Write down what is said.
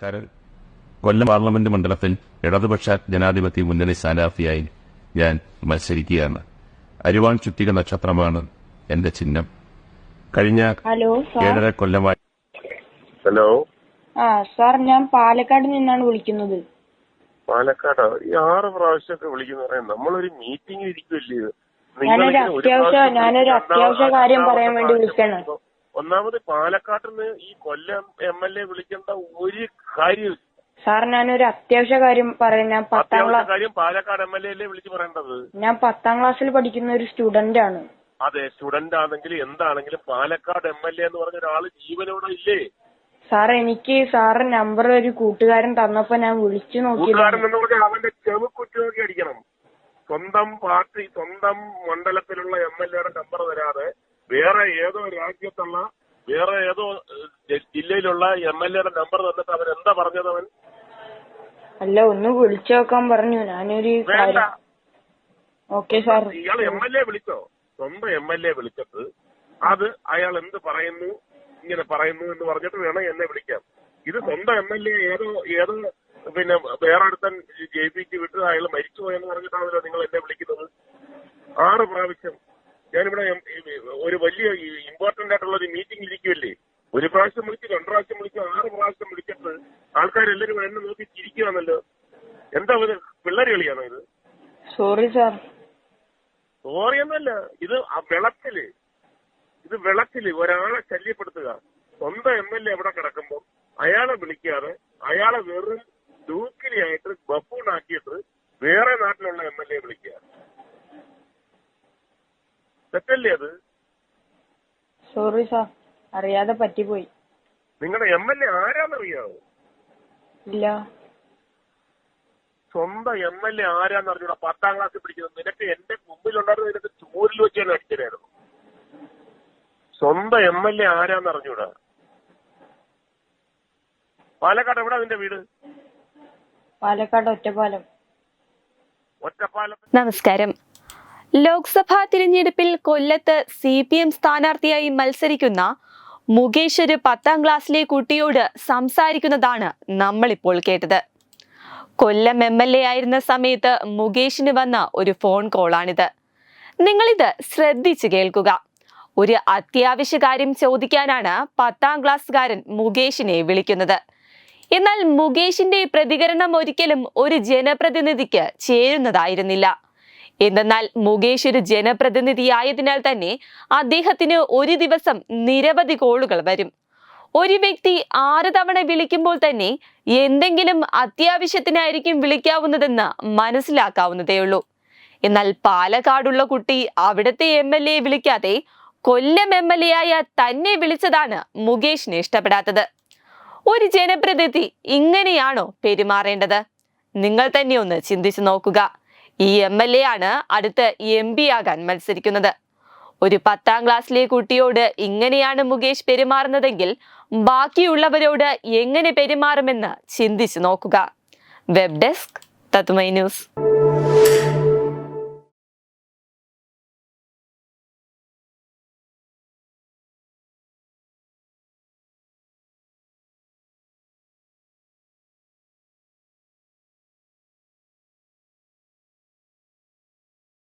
കരൾ കൊല്ലം പാർലമെന്റ് മണ്ഡലത്തിൽ ഇടതുപക്ഷ ജനാധിപത്യ മുന്നണി സ്ഥാനാർത്ഥിയായി ഞാൻ മത്സരിക്കുകയാണ്. അരിവാൾ ചുറ്റിക നക്ഷത്രമാണ് എന്റെ ചിഹ്നം. കഴിഞ്ഞ 7.5 കൊല്ലമായി. ഹലോ. സാർ, ഞാൻ പാലക്കാട് നിന്നാണ് വിളിക്കുന്നത്. പാലക്കാട് ഈ 6 പ്രാവശ്യമൊക്കെ വിളിക്കുന്ന പറയാം. നമ്മളൊരു മീറ്റിംഗ് ഇരിക്കുമല്ലേ? ഞാനൊരു അത്യാവശ്യ കാര്യം പറയാൻ വേണ്ടി വിളിക്കണം. ഒന്നാമത് പാലക്കാട്ടിന്ന് ഈ കൊല്ലം MLA വിളിക്കേണ്ട ഒരു കാര്യം. സാർ, ഞാനൊരു അത്യാവശ്യ കാര്യം പറയാം. ഞാൻ 10ാം ക്ലാസ് കാര്യം പാലക്കാട് MLA അല്ലേ വിളിച്ചു പറയേണ്ടത്? ഞാൻ 10ാം ക്ലാസ്സിൽ പഠിക്കുന്ന ഒരു സ്റ്റുഡന്റ് ആണ്. അതെ, സ്റ്റുഡന്റ് ആണെങ്കിലും എന്താണെങ്കിലും പാലക്കാട് MLA എന്ന് പറഞ്ഞ ഒരാള് ജീവനോടെ ഇല്ലേ? സാർ, എനിക്ക് സാറ് നമ്പർ ഒരു കൂട്ടുകാരൻ തന്നപ്പോ ഞാൻ വിളിച്ചു നോക്കി. കൂട്ടുകാരൻ എന്ന് പറഞ്ഞാൽ അവന്റെ ചെവി കുറ്റുനോക്കി അടിക്കണം. സ്വന്തം പാർട്ടി, സ്വന്തം മണ്ഡലത്തിലുള്ള MLAയുടെ നമ്പർ തരാതെ വേറെ ഏതോ രാജ്യത്തുള്ള വേറെ ഏതോ ജില്ലയിലുള്ള MLAയുടെ നമ്പർ തന്നിട്ട് അവൻ എന്താ പറഞ്ഞത്? അവൻ അല്ല, ഒന്ന് വിളിച്ചു നോക്കാൻ പറഞ്ഞു. ഞാനൊരു ഓക്കെ സാർ. ഇയാൾ MLA വിളിച്ചോ? സ്വന്തം MLA വിളിച്ചിട്ട് അത് അയാൾ എന്ത് പറയുന്നു, ഇങ്ങനെ പറയുന്നു എന്ന് പറഞ്ഞിട്ട് വേണം എന്നെ വിളിക്കാം. ഇത് സ്വന്തം MLA ഏതോ പിന്നെ വേറെ അടുത്തൻ ജയിപ്പിച്ച് വിട്ട് അയാൾ മരിച്ചുപോയെന്ന് പറഞ്ഞിട്ടാണല്ലോ നിങ്ങൾ എന്നെ വിളിക്കുന്നത്. 6 പ്രാവശ്യം ഞാനിവിടെ ഒരു വലിയ ഇമ്പോർട്ടന്റ് ആയിട്ടുള്ള ഒരു മീറ്റിംഗ് ഇരിക്കുമല്ലേ? 1 പ്രാവശ്യം വിളിച്ച്, 2 പ്രാവശ്യം വിളിച്ച്, 6 പ്രാവശ്യം വിളിച്ചിട്ട് ആൾക്കാരെല്ലാരും എന്നെ നോക്കി ചിരിക്കുകയാണല്ലോ. എന്താ പിള്ളേര് കളിയാണോ ഇത്? Sorry sir. സോറി എന്നല്ല, ഇത് വിളക്കില് ഒരാളെ ശല്യപ്പെടുത്തുക. സ്വന്തം MLA എവിടെ കിടക്കുമ്പോ അയാളെ വിളിക്കാതെ അയാളെ വെറും ഡൂക്കിലിയായിട്ട് ബഫൂണാക്കിയിട്ട് വേറെ നാട്ടിലുള്ള MLA വിളിക്കുക. തെറ്റല്ലേ അത്? സോറി സാർ, അറിയാതെ പറ്റിപ്പോയി. നിങ്ങളുടെ MLA ആരാന്നറിയാവോ? ഇല്ല. സ്വന്തം MLA ആരാന്ന് അറിഞ്ഞൂടാ? 10ാം ക്ലാസ്സിൽ പിടിക്കുന്നത്. നിനക്ക് എന്റെ മുമ്പിലുണ്ടായിരുന്ന നിനക്ക് ചോരിൽ വെച്ച് തന്നെ അടിച്ചതായിരുന്നു. സ്വന്തം MLA ആരാന്ന് അറിഞ്ഞൂടാ? പാലക്കാട് എവിടെ നിന്റെ വീട്? പാലക്കാട് ഒറ്റപ്പാലം. നമസ്കാരം. ലോക്സഭാ തിരഞ്ഞെടുപ്പിൽ കൊല്ലത്ത് CPM സ്ഥാനാർത്ഥിയായി മത്സരിക്കുന്ന മുകേഷ് ഒരു 10ാം ക്ലാസ്സിലെ കുട്ടിയോട് സംസാരിക്കുന്നതാണ് നമ്മളിപ്പോൾ കേട്ടത്. കൊല്ലം MLA ആയിരുന്ന സമയത്ത് മുകേഷിന് വന്ന ഒരു ഫോൺ കോളാണിത്. നിങ്ങളിത് ശ്രദ്ധിച്ചു കേൾക്കുക. ഒരു അത്യാവശ്യ കാര്യം ചോദിക്കാനാണ് 10ാം ക്ലാസ്സുകാരൻ മുകേഷിനെ വിളിക്കുന്നത്. എന്നാൽ മുകേഷിന്റെ പ്രതികരണം ഒരിക്കലും ഒരു ജനപ്രതിനിധിക്ക് ചേരുന്നതായിരുന്നില്ല. എന്നാൽ മുകേഷ് ഒരു ജനപ്രതിനിധിയായതിനാൽ തന്നെ അദ്ദേഹത്തിന് ഒരു ദിവസം നിരവധി കോളുകൾ വരും. ഒരു വ്യക്തി 6 തവണ വിളിക്കുമ്പോൾ തന്നെ എന്തെങ്കിലും അത്യാവശ്യത്തിനായിരിക്കും വിളിക്കാവുന്നതെന്ന് മനസ്സിലാക്കാവുന്നതേയുള്ളൂ. എന്നാൽ പാലക്കാടുള്ള കുട്ടി അവിടുത്തെ MLA വിളിക്കാതെ കൊല്ലം MLA ആയ തന്നെ വിളിച്ചതാണ് മുകേഷിന് ഇഷ്ടപ്പെടാത്തത്. ഒരു ജനപ്രതിനിധി ഇങ്ങനെയാണോ പെരുമാറേണ്ടത്? നിങ്ങൾ തന്നെ ഒന്ന് ചിന്തിച്ചു നോക്കുക. ഈ MLA ആണ് അടുത്ത MP ആകാൻ മത്സരിക്കുന്നത്. ഒരു 10ാം ക്ലാസ്സിലെ കുട്ടിയോട് ഇങ്ങനെയാണ് മുകേഷ് പെരുമാറുന്നതെങ്കിൽ ബാക്കിയുള്ളവരോട് എങ്ങനെ പെരുമാറുമെന്ന് ചിന്തിച്ചു നോക്കുക. വെബ് ഡെസ്ക് തത്വമൈ ന്യൂസ്.